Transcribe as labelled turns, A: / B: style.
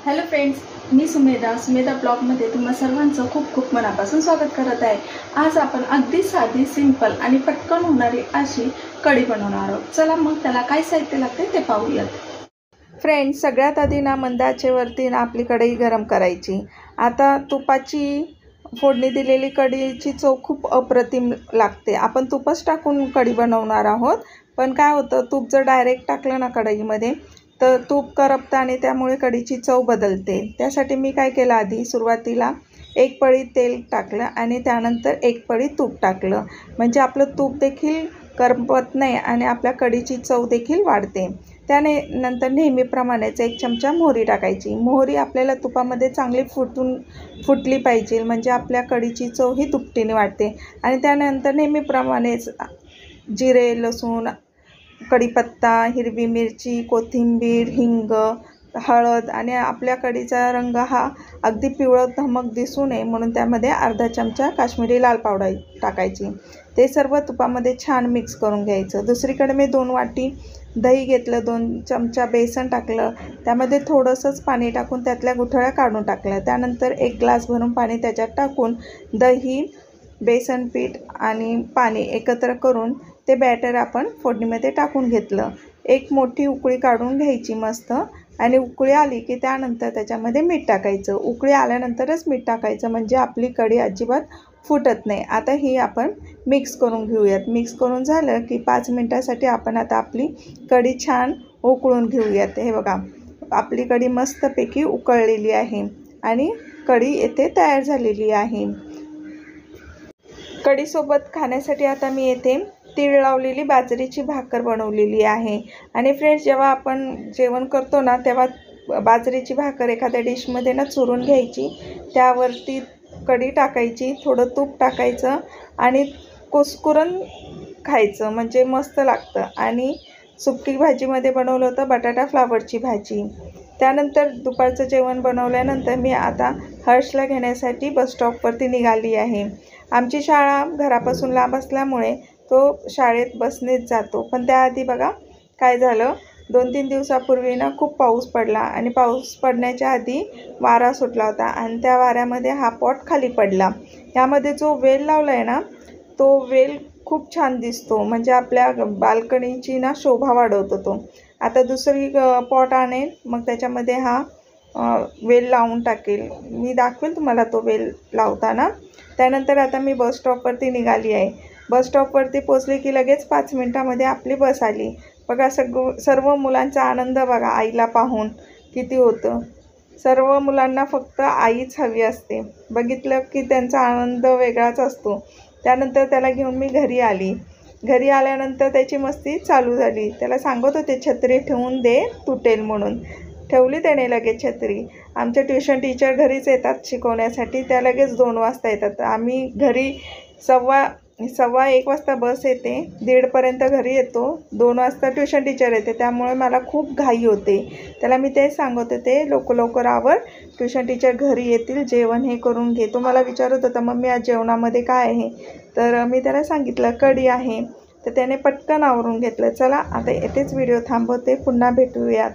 A: Hello friends, मी सुमेधा ब्लॉगमध्ये तुम्हा सर्वांचं खूप खूप मनापासून स्वागत करत आहे। आज आपण अगदी साधी सिंपल आणि पटकन होणारी अशी कढी बनवणार आहोत। चला मग त्याला काय साहित्य लागते ते पाहूयात। फ्रेंड्स, सगळ्यात आधी ना मंद आचेवरती ना आपली कढई गरम करायची। आता तुपाची फोडणी दिलेली कढीची चव खूप अप्रतिम लागते। आपण तुपच टाकून कढी बनवणार आहोत, पण काय होतं, तूप जर डायरेक्ट टाकलं ना कढईमध्ये तर तूप करपतं आणि त्यामुळे कढीची चव बदलते। त्यासाठी मी काय केलं, आधी सुरुवातीला एक पळी तेल टाकलं आणि त्यानंतर एक पळी तूप टाकलं, म्हणजे आपलं तूप देखील करपत नाही आणि आपल्या कढीची चव देखील वाढते। त्याने नंतर नेहमीप्रमाणेच एक चमचा मोहरी टाकायची। मोहरी आपल्याला तुपामध्ये चांगली फुटली पाहिजे, म्हणजे आपल्या कढीची चव ही दुपटीने वाढते। आणि त्यानंतर नेहमीप्रमाणेच जिरे, लसूण, कढीपत्ता, हिरवी मिरची, कोथिंबीर, हिंग, हळद आणि आपल्या कढीचा रंग हा अगदी पिवळट धमक दिसू नये म्हणून त्यामध्ये अर्धा चमचा काश्मीरी लाल पावडर टाकायची। ते सर्व तुपामध्ये छान मिक्स करून घ्यायचं। दुसरीकडे मी 2 वाटी दही घेतलं, 2 चमचा बेसन टाकलं, त्यामध्ये थोडंसंच पाणी टाकून त्यातल्या गुठळ्या काढून टाकल्या। त्यानंतर 1 ग्लास भरून पाणी त्याच्यात टाकून दही, बेसन पीठ आणि पाणी एकत्र करून ते बॅटर आपण फोडणीमध्ये टाकून घेतलं। एक मोठी उकळी काढून घ्यायची मस्त, आणि उकळी आली की त्यानंतर त्याच्यामध्ये मीठ टाकायचं। उकळी आल्यानंतरच मीठ टाकायचं, म्हणजे आपली कढी अजिबात फुटत नाही। आता ही आपण मिक्स करून घेऊयात। मिक्स करून झालं की 5 मिनिटासाठी आपण आता आपली कढी छान उकळून घेऊयात। हे बघा, आपली कढी मस्तपैकी उकळलेली आहे आणि कढी येथे तयार झालेली आहे। कढीसोबत खाण्यासाठी आता मी येथे तीळ लावलेली बाजरीची भाकर बनवलेली आहे। आणि फ्रेंड्स, जेव्हा आपण जेवण करतो ना तेव्हा बाजरीची भाकर एखाद्या डिशमध्ये ना चुरून घ्यायची, त्यावरती कढी टाकायची, थोडं तूप टाकायचं आणि कुस्कुरून खायचं, म्हणजे मस्त लागतं। आणि सुकी भाजीमध्ये बनवलं होतं बटाटा फ्लावरची भाजी। त्यानंतर दुपारचं जेवण बनवल्यानंतर मी आता हर्षला घेण्यासाठी बस स्टॉपवरती निघाली आहे। आमची शाळा घरापासून लांब असल्यामुळे तो शाळेत बसनेच जातो, पण त्याआधी बघा काय झालं, 2-3 दिवसापूर्वी ना खूप पाऊस पडला आणि पाऊस पडण्याच्या आधी वारा सुटला होता आणि त्या वाऱ्यामध्ये हा पॉट खाली पडला। यामध्ये जो वेल लावला आहे ना, तो वेल खूप छान दिसतो, म्हणजे आपल्या बाल्कनीची ना शोभा वाढवतो तो। आता दुसरी पॉट आणेल, मग त्याच्यामध्ये हा वेल लावून टाकेल। मी दाखवेल तुम्हाला तो वेल लावताना। त्यानंतर आता मी बस स्टॉपवरती निघाली आहे। बस स्टॉपवरती पोचले की लगेच 5 मिनिटामध्ये आपली बस आली। बघा, सर्व मुलांचा आनंद बघा आईला पाहून किती होतं। सर्व मुलांना फक्त आईच हवी असते, बघितलं की त्यांचा आनंद वेगळाच असतो। त्यानंतर त्याला घेऊन मी घरी आली। घरी आल्यानंतर त्याची मस्ती चालू झाली। त्याला सांगत होते छत्री ठेवून दे, तुटेल म्हणून। ठेवली त्याने लगेच छत्री। आमच्या ट्युशन टीचर घरीच येतात शिकवण्यासाठी, त्या लगेच 2 वाजता येतात। आम्ही घरी सव्वा 1 वाजता बस येते, 1:30 पर्यंत घरी येतो, 2 वाजता ट्युशन टीचर येते, त्यामुळे मला खूप घाई होते। त्याला मी तेच सांगत होते, लवकर आवर, ट्युशन टीचर घरी येतील, जेवण हे करून घे। तो मला विचारत होता, मम्मी आज जेवणामध्ये काय आहे, तर मी त्याला सांगितलं कढी आहे, तर त्याने पटकन आवरून घेतलं। चला आता येथेच व्हिडिओ थांबवते, पुन्हा भेटूयात।